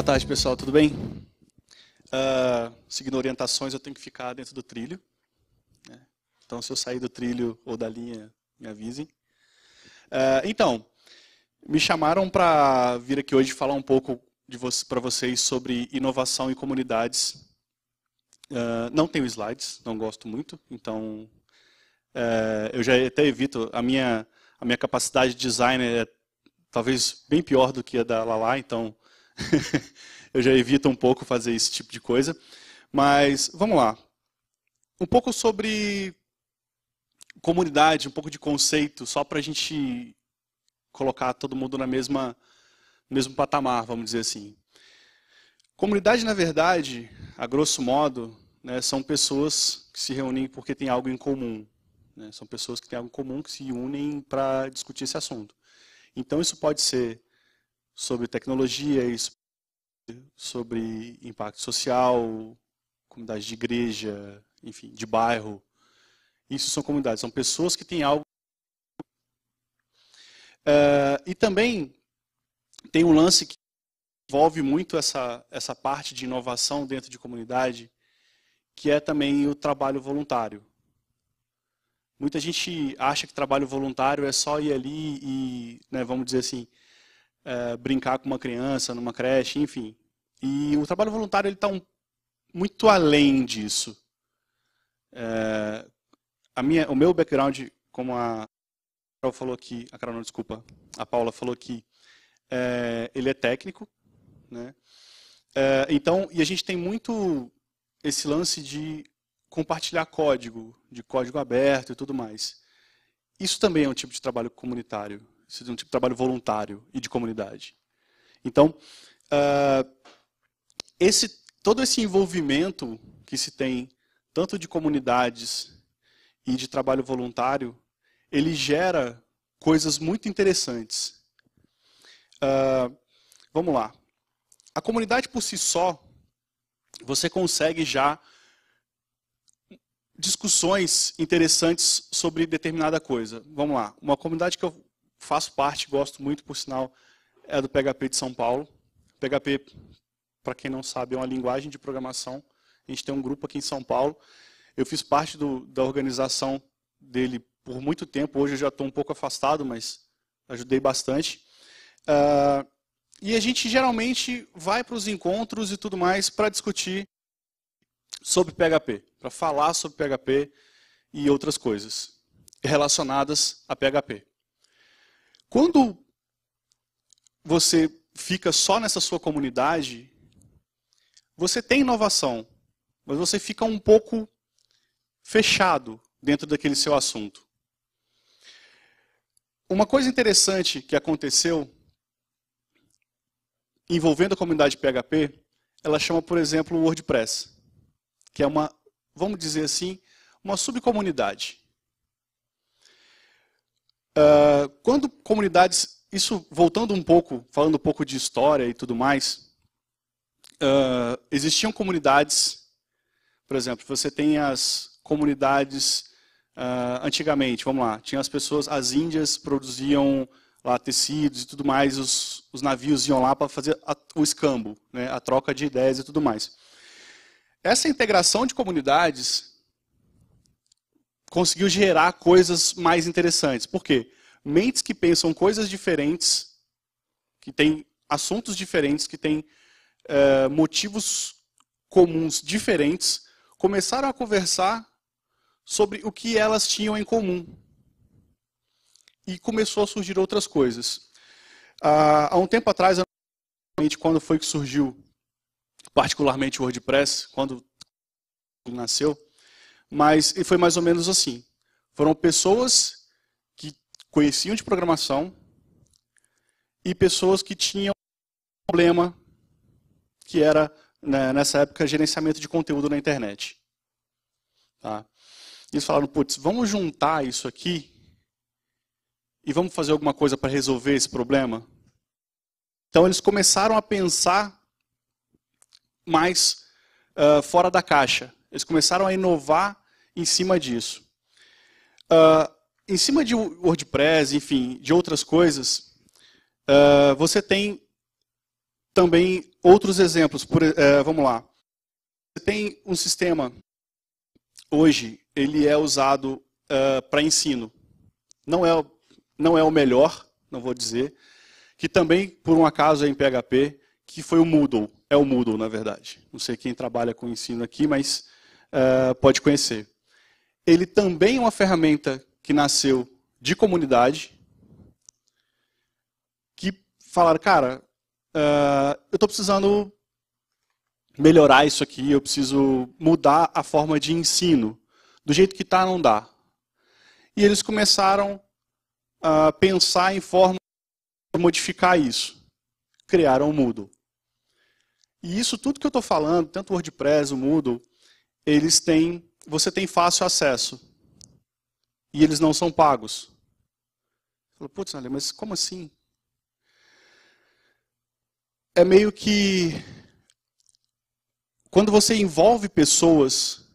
Boa tarde, pessoal, tudo bem? Seguindo orientações, eu tenho que ficar dentro do trilho, né? Então, se eu sair do trilho ou da linha, me avisem. Então, me chamaram para vir aqui hoje falar um pouco para vocês sobre inovação em comunidades. Não tenho slides, não gosto muito, então eu já até evito. A minha capacidade de design é talvez bem pior do que a da Lala, então eu já evito um pouco fazer esse tipo de coisa. Mas vamos lá. Um pouco sobre comunidade, um pouco de conceito, só para a gente colocar todo mundo no mesmo patamar, vamos dizer assim. Comunidade, na verdade, a grosso modo, né, são pessoas que se reúnem porque têm algo em comum. Né? São pessoas que têm algo em comum, que se unem para discutir esse assunto. Então, isso pode ser sobre tecnologia, isso sobre impacto social, comunidade de igreja, enfim, de bairro. Isso são comunidades, são pessoas que têm algo. E também tem um lance que envolve muito essa parte de inovação dentro de comunidade, que é também o trabalho voluntário. Muita gente acha que trabalho voluntário é só ir ali e, né, vamos dizer assim, brincar com uma criança numa creche, enfim. E o trabalho voluntário ele está muito além disso. O meu background, como a Carol falou aqui, a Paula falou aqui, ele é técnico, né? Então, e a gente tem muito esse lance de compartilhar código, de código aberto e tudo mais. Isso também é um tipo de trabalho comunitário, isso é um tipo de trabalho voluntário e de comunidade. Então, todo esse envolvimento que se tem, tanto de comunidades e de trabalho voluntário, ele gera coisas muito interessantes. Vamos lá. A comunidade por si só, você consegue já discussões interessantes sobre determinada coisa. Vamos lá. Uma comunidade que eu faço parte, gosto muito, por sinal, é do PHP de São Paulo. PHP, para quem não sabe, é uma linguagem de programação. A gente tem um grupo aqui em São Paulo. Eu fiz parte da organização dele por muito tempo. Hoje eu já estou um pouco afastado, mas ajudei bastante. E a gente geralmente vai para os encontros e tudo mais para discutir sobre PHP, para falar sobre PHP e outras coisas relacionadas a PHP. Quando você fica só nessa sua comunidade, você tem inovação, mas você fica um pouco fechado dentro daquele seu assunto. Uma coisa interessante que aconteceu envolvendo a comunidade PHP, ela chama, por exemplo, o WordPress, que é uma, vamos dizer assim, uma subcomunidade. Quando comunidades, isso voltando um pouco, falando um pouco de história e tudo mais, existiam comunidades, por exemplo, você tem as comunidades antigamente, vamos lá, tinha as pessoas, as índias produziam lá tecidos e tudo mais, os navios iam lá para fazer o escambo, né, a troca de ideias e tudo mais. Essa integração de comunidades conseguiu gerar coisas mais interessantes. Por quê? Mentes que pensam coisas diferentes, que têm assuntos diferentes, que têm motivos comuns diferentes, começaram a conversar sobre o que elas tinham em comum. E começou a surgir outras coisas. Há um tempo atrás, quando foi que surgiu particularmente o WordPress, quando nasceu, mas foi mais ou menos assim. Foram pessoas que conheciam de programação e pessoas que tinham um problema que era, né, nessa época, gerenciamento de conteúdo na internet. Tá? E eles falaram, putz, vamos juntar isso aqui e vamos fazer alguma coisa para resolver esse problema? Então eles começaram a pensar mais fora da caixa. Eles começaram a inovar em cima disso. Em cima de WordPress, enfim, de outras coisas, você tem também outros exemplos. Vamos lá. Você tem um sistema, hoje, ele é usado para ensino. Não é o melhor, não vou dizer, que também, por um acaso, é em PHP, que foi o Moodle. É o Moodle, na verdade. Não sei quem trabalha com ensino aqui, mas pode conhecer. Ele também é uma ferramenta que nasceu de comunidade, que falaram, cara, eu estou precisando melhorar isso aqui, eu preciso mudar a forma de ensino. Do jeito que está, não dá. E eles começaram a pensar em forma de modificar isso. Criaram o Moodle. E isso tudo que eu estou falando, tanto o WordPress, o Moodle, você tem fácil acesso. E eles não são pagos. Falei, putz, mas como assim? É meio que quando você envolve pessoas,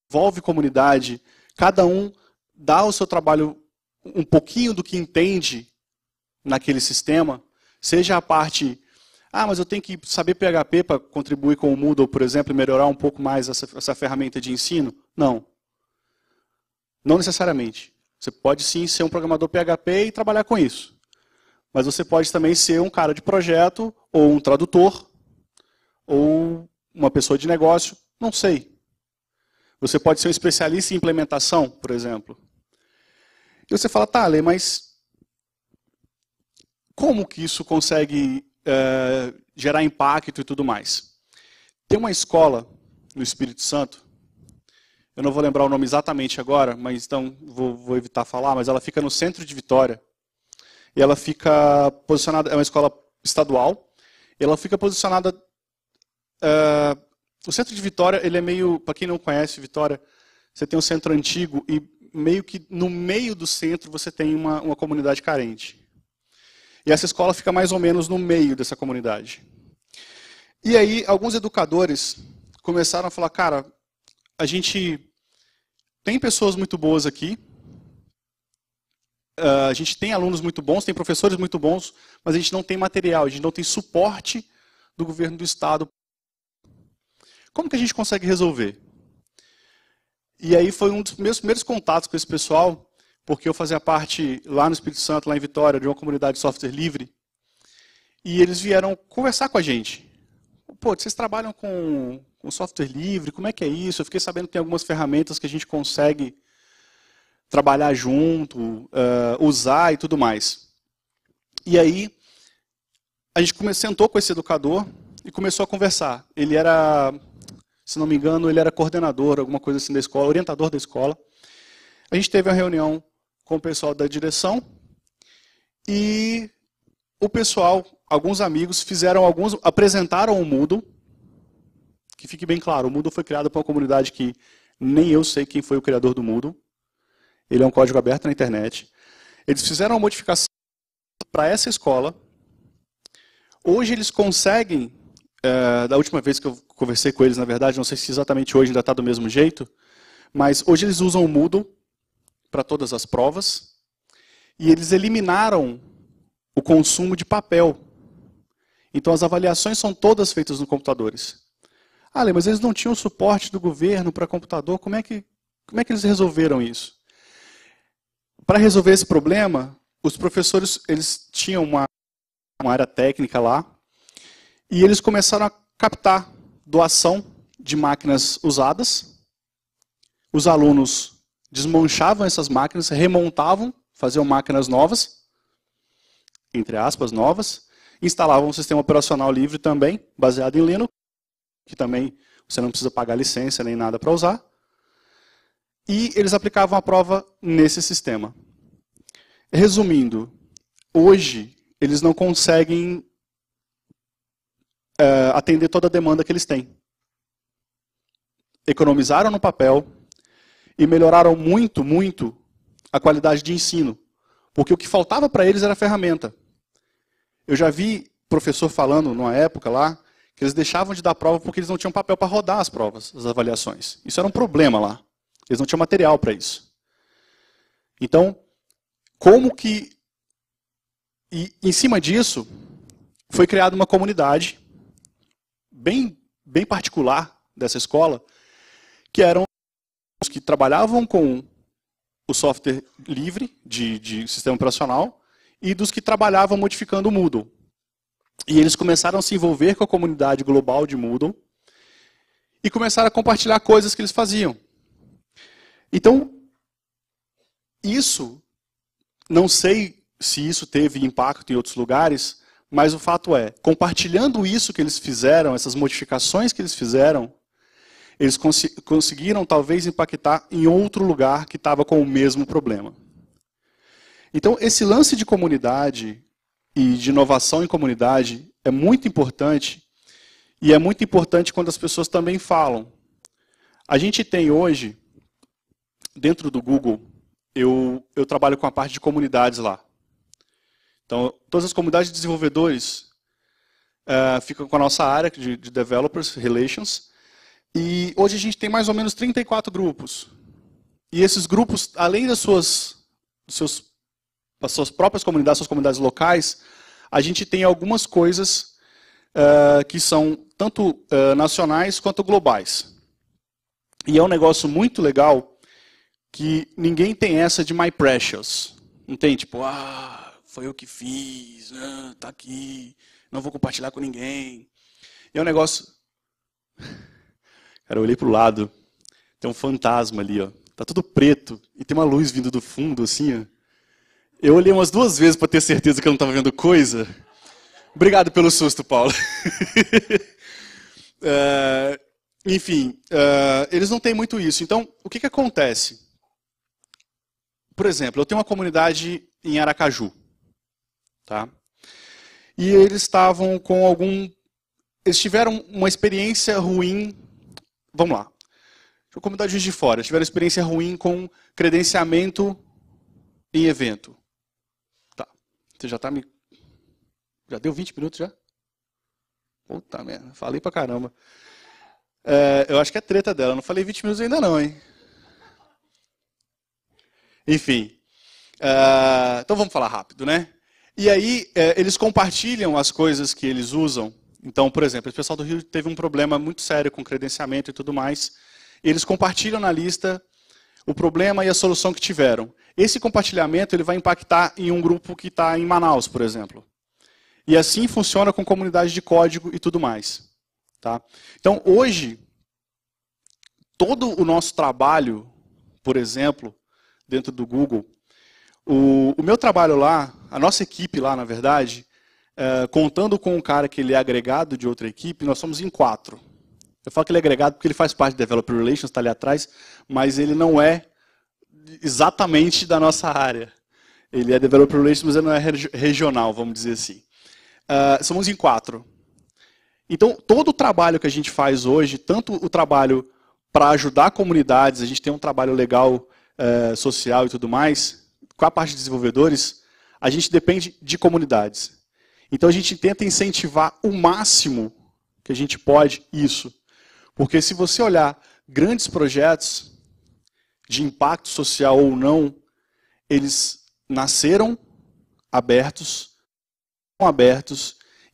envolve comunidade, cada um dá o seu trabalho um pouquinho do que entende naquele sistema, seja a parte, mas eu tenho que saber PHP para contribuir com o Moodle, por exemplo, e melhorar um pouco mais essa ferramenta de ensino. Não. Não necessariamente. Você pode sim ser um programador PHP e trabalhar com isso. Mas você pode também ser um cara de projeto, ou um tradutor, ou uma pessoa de negócio, não sei. Você pode ser um especialista em implementação, por exemplo. E você fala, tá, Lê, mas como que isso consegue gerar impacto e tudo mais? Tem uma escola no Espírito Santo, eu não vou lembrar o nome exatamente agora, mas então vou evitar falar, mas ela fica no centro de Vitória. E ela fica posicionada, é uma escola estadual, e ela fica posicionada... o centro de Vitória, ele é meio, para quem não conhece Vitória, você tem um centro antigo e meio que no meio do centro você tem uma comunidade carente. E essa escola fica mais ou menos no meio dessa comunidade. E aí, alguns educadores começaram a falar, cara, a gente tem pessoas muito boas aqui, a gente tem alunos muito bons, tem professores muito bons, mas a gente não tem material, a gente não tem suporte do governo do estado. Como que a gente consegue resolver? E aí foi um dos meus primeiros contatos com esse pessoal, porque eu fazia parte lá no Espírito Santo, lá em Vitória, de uma comunidade de software livre, e eles vieram conversar com a gente. Pô, vocês trabalham com software livre, como é que é isso? Eu fiquei sabendo que tem algumas ferramentas que a gente consegue trabalhar junto, usar e tudo mais. E aí, a gente sentou com esse educador e começou a conversar. Ele era, se não me engano, ele era coordenador, alguma coisa assim da escola, orientador da escola. A gente teve uma reunião com o pessoal da direção e o pessoal, alguns amigos, apresentaram o Moodle. Que fique bem claro, o Moodle foi criado por uma comunidade que nem eu sei quem foi o criador do Moodle. Ele é um código aberto na internet. Eles fizeram uma modificação para essa escola. Hoje eles conseguem, da última vez que eu conversei com eles, na verdade, não sei se exatamente hoje ainda está do mesmo jeito, mas hoje eles usam o Moodle para todas as provas, e eles eliminaram o consumo de papel. Então as avaliações são todas feitas nos computadores. Mas eles não tinham suporte do governo para computador, como é que eles resolveram isso? Para resolver esse problema, os professores eles tinham uma área técnica lá, e eles começaram a captar doação de máquinas usadas. Os alunos desmanchavam essas máquinas, remontavam, faziam máquinas novas, entre aspas, novas, instalavam um sistema operacional livre também, baseado em Linux, que também você não precisa pagar licença nem nada para usar. E eles aplicavam a prova nesse sistema. Resumindo, hoje eles não conseguem atender toda a demanda que eles têm. Economizaram no papel e melhoraram muito, muito a qualidade de ensino. Porque o que faltava para eles era ferramenta. Eu já vi professor falando, numa época lá, que eles deixavam de dar prova porque eles não tinham papel para rodar as provas, as avaliações. Isso era um problema lá. Eles não tinham material para isso. Então, como que... E em cima disso, foi criada uma comunidade bem particular dessa escola, que eram os que trabalhavam com o software livre de sistema operacional e dos que trabalhavam modificando o Moodle. E eles começaram a se envolver com a comunidade global de Moodle e começaram a compartilhar coisas que eles faziam. Então, isso, não sei se isso teve impacto em outros lugares, mas o fato é, compartilhando isso que eles fizeram, essas modificações que eles fizeram, eles conseguiram talvez impactar em outro lugar que estava com o mesmo problema. Então, esse lance de comunidade e de inovação em comunidade é muito importante, e é muito importante quando as pessoas também falam. A gente tem hoje, dentro do Google, eu trabalho com a parte de comunidades lá. Então, todas as comunidades de desenvolvedores ficam com a nossa área de Developers Relations, e hoje a gente tem mais ou menos 34 grupos. E esses grupos, além das suas próprias comunidades, suas comunidades locais, a gente tem algumas coisas que são tanto nacionais quanto globais. E é um negócio muito legal que ninguém tem essa de My Precious. Não tem tipo, foi eu que fiz, tá aqui, não vou compartilhar com ninguém. E é um negócio... Cara, eu olhei para o lado, tem um fantasma ali, ó. Tá tudo preto e tem uma luz vindo do fundo, assim, ó. Eu olhei umas 2 vezes para ter certeza que eu não estava vendo coisa. Obrigado pelo susto, Paulo. Enfim, eles não têm muito isso. Então, o que acontece? Por exemplo, eu tenho uma comunidade em Aracaju. Tá? E eles estavam com eles tiveram uma experiência ruim. Vamos lá. A comunidade Juiz de Fora tiveram experiência ruim com credenciamento em evento. Tá. Você já tá me... Já deu 20 minutos já? Puta merda, falei pra caramba. Eu acho que é treta dela, não falei 20 minutos ainda não, hein? Enfim. Então vamos falar rápido, né? E aí, eles compartilham as coisas que eles usam. Então, por exemplo, o pessoal do Rio teve um problema muito sério com credenciamento e tudo mais. Eles compartilham na lista o problema e a solução que tiveram. Esse compartilhamento ele vai impactar em um grupo que está em Manaus, por exemplo. E assim funciona com comunidade de código e tudo mais. Tá? Então, hoje, todo o nosso trabalho, por exemplo, dentro do Google, o meu trabalho lá, a nossa equipe lá, na verdade, contando com um cara que ele é agregado de outra equipe, nós somos em 4. Eu falo que ele é agregado porque ele faz parte de Developer Relations, está ali atrás, mas ele não é exatamente da nossa área. Ele é Developer Relations, mas ele não é regional, vamos dizer assim. Somos em 4. Então, todo o trabalho que a gente faz hoje, tanto o trabalho para ajudar comunidades, a gente tem um trabalho legal, social e tudo mais, com a parte de desenvolvedores, a gente depende de comunidades. Então, a gente tenta incentivar o máximo que a gente pode isso. Porque se você olhar grandes projetos de impacto social ou não, eles nasceram abertos,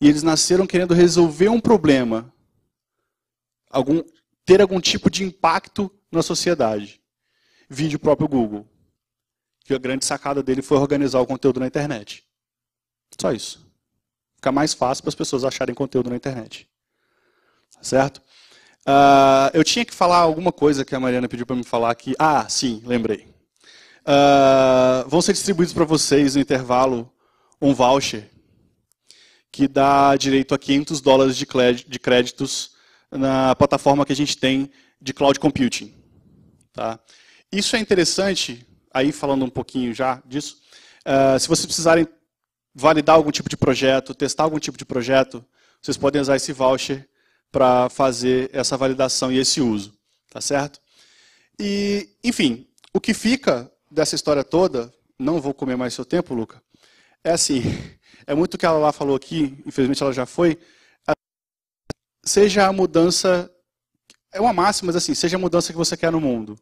e eles nasceram querendo resolver um problema, ter algum tipo de impacto na sociedade. Vide o próprio Google, que a grande sacada dele foi organizar o conteúdo na internet. Só isso. Fica mais fácil para as pessoas acharem conteúdo na internet. Certo? Eu tinha que falar alguma coisa que a Mariana pediu para me falar aqui. Sim, lembrei. Vão ser distribuídos para vocês no intervalo um voucher que dá direito a $500 de créditos na plataforma que a gente tem de cloud computing. Tá? Isso é interessante, aí falando um pouquinho já disso, se vocês precisarem validar algum tipo de projeto, testar algum tipo de projeto, vocês podem usar esse voucher para fazer essa validação e esse uso. Tá certo? E, enfim, o que fica dessa história toda, não vou comer mais seu tempo, Luca, é assim, é muito o que ela lá falou aqui, infelizmente ela já foi, seja a mudança, é uma máxima, mas assim, seja a mudança que você quer no mundo.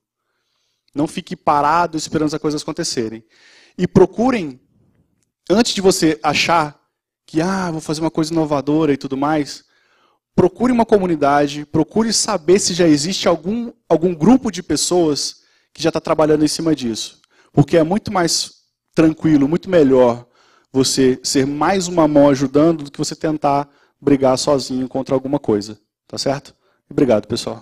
Não fique parado esperando as coisas acontecerem. E procurem, antes de você achar que vou fazer uma coisa inovadora e tudo mais, procure uma comunidade, procure saber se já existe algum grupo de pessoas que já está trabalhando em cima disso. Porque é muito mais tranquilo, muito melhor você ser mais uma mão ajudando do que você tentar brigar sozinho contra alguma coisa. Tá certo? Obrigado, pessoal.